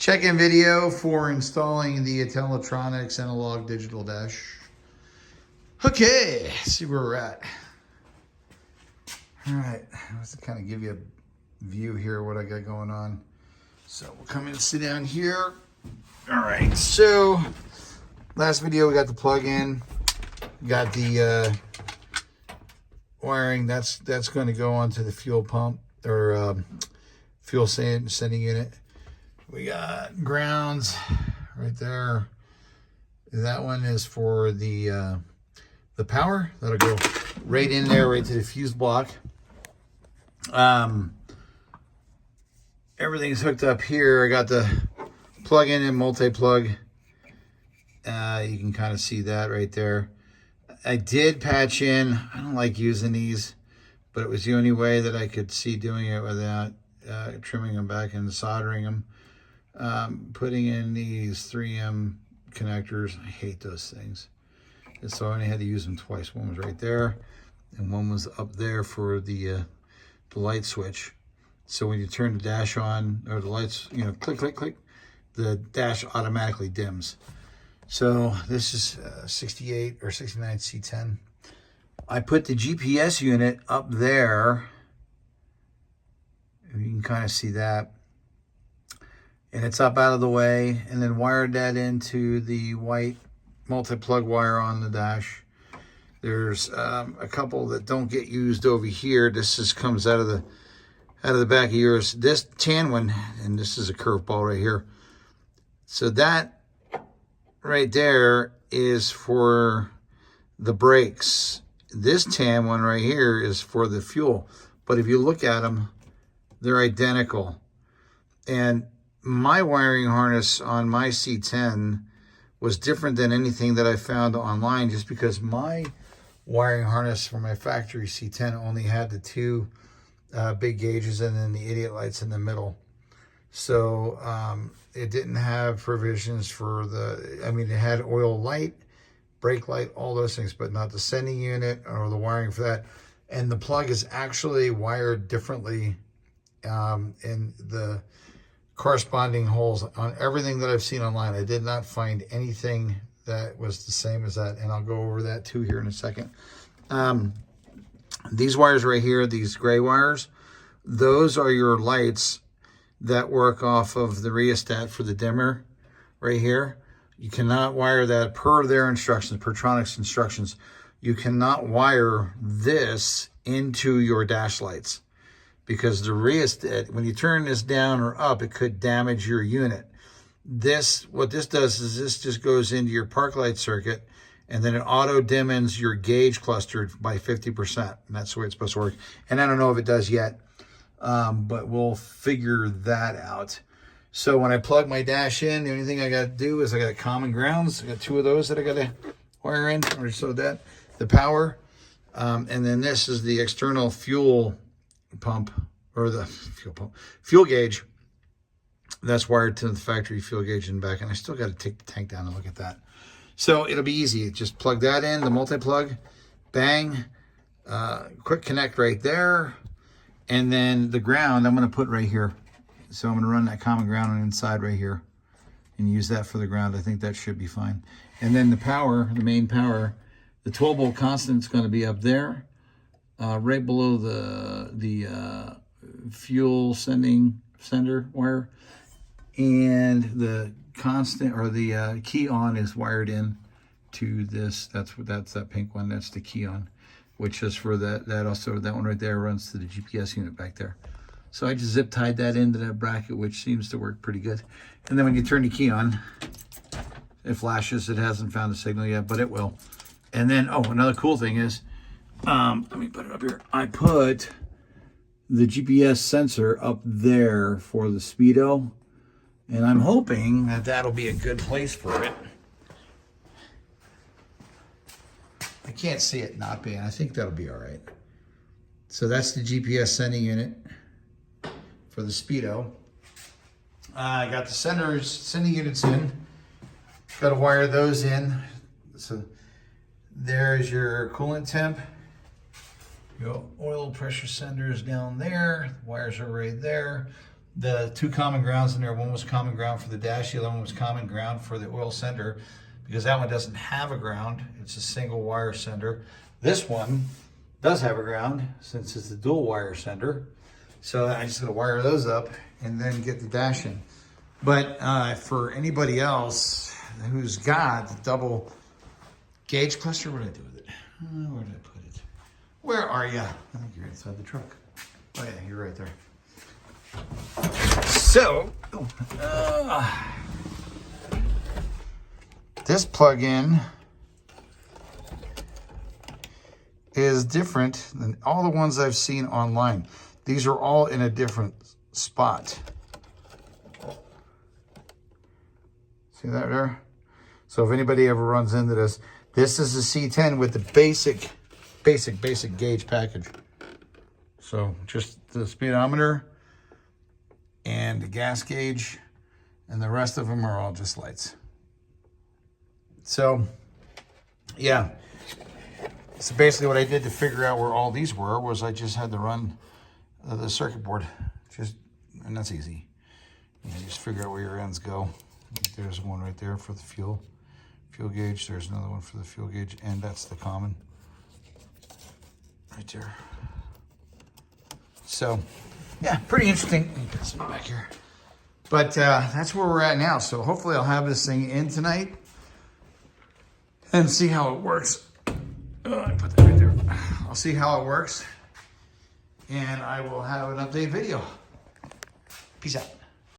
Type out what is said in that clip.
Check-in video for installing the Intellitronics analog digital dash. Okay, let's see where we're at. All right, let's kind of give you a view here of what I got going on. So we'll come in and sit down here. All right, so last video we got the plug in, got the wiring. That's going to go onto the fuel pump or fuel sending unit. We got grounds right there. That one is for the power. That'll go right in there, right to the fuse block. Everything's hooked up here. I got the plug-in and multi-plug. You can kind of see that right there. I did patch in. I don't like using these, but it was the only way that I could see doing it without trimming them back and soldering them. Putting in these 3M connectors. I hate those things. And so I only had to use them twice. One was right there, and one was up there for the light switch. So when you turn the dash on, or the lights, you know, click, click, click, the dash automatically dims. So this is 68 or 69 C10. I put the GPS unit up there. You can kind of see that. And it's up out of the way, and then wired that into the white multi-plug wire on the dash. There's a couple that don't get used over here. This just comes out of the back of yours. This tan one, and this is a curveball right here. So that right there is for the brakes. This tan one right here is for the fuel. But if you look at them, they're identical. And my wiring harness on my C10 was different than anything that I found online, just because my wiring harness for my factory C10 only had the two big gauges and then the idiot lights in the middle. So it didn't have provisions for it had oil light, brake light, all those things, but not the sending unit or the wiring for that. And the plug is actually wired differently in the corresponding holes on everything that I've seen online. I did not find anything that was the same as that, and I'll go over that too here in a second. These wires right here, these gray wires, those are your lights that work off of the rheostat for the dimmer right here. You cannot wire that per their instructions, Pertronics instructions. You cannot wire this into your dash lights, because the rheostat, when you turn this down or up, it could damage your unit. What this does is this just goes into your park light circuit, and then it auto dimmens your gauge cluster by 50%. And that's the way it's supposed to work. And I don't know if it does yet, but we'll figure that out. So when I plug my dash in, the only thing I got to do is I got common grounds. I got two of those that I got to wire in, or so that the power, and then this is the external fuel pump, or the fuel gauge that's wired to the factory fuel gauge in the back. And I still got to take the tank down and look at that. So it'll be easy. Just plug that in, the multi-plug, bang, quick connect right there. And then the ground I'm going to put right here. So I'm going to run that common ground on the inside right here and use that for the ground. I think that should be fine. And then the power, the main power, the 12-volt constant is going to be up there. Right below the fuel sender wire, and the constant, or the key on, is wired in to this. That's that pink one. That's the key on, which is for that also, that one right there runs to the GPS unit back there. So I just zip tied that into that bracket, which seems to work pretty good. And then when you turn the key on, it flashes. It hasn't found the signal yet, but it will. And then, another cool thing is, let me put it up here. I put the GPS sensor up there for the speedo, and I'm hoping that that'll be a good place for it. I can't see it not being. I think that'll be all right. So that's the GPS sending unit for the speedo. I got the sending units in. Got to wire those in. So there's your coolant temp. Your oil pressure sender is down there. The wires are right there. the two common grounds in there. One was common ground for the dash, the other one was common ground for the oil sender, because that one doesn't have a ground. It's a single wire sender. This one does have a ground since it's a dual wire sender. So I just gotta wire those up and then get the dash in. But for anybody else who's got the double gauge cluster, what did I do with it? Where did I put it? Where are you? I think you're inside the truck. Oh yeah, you're right there. So, this plug-in is different than all the ones I've seen online. These are all in a different spot. See that there? So if anybody ever runs into this, this is a C10 with the basic gauge package. So just the speedometer and the gas gauge, and the rest of them are all just lights. So yeah, so basically what I did to figure out where all these were was I just had to run the circuit board, and that's easy. You just figure out where your ends go. There's one right there for the fuel gauge. There's another one for the fuel gauge, and that's the common right there. So yeah, pretty interesting. Let me put some back here. But that's where we're at now. So hopefully I'll have this thing in tonight and see how it works. I put that right there. I'll see how it works, and I will have an update video. Peace out.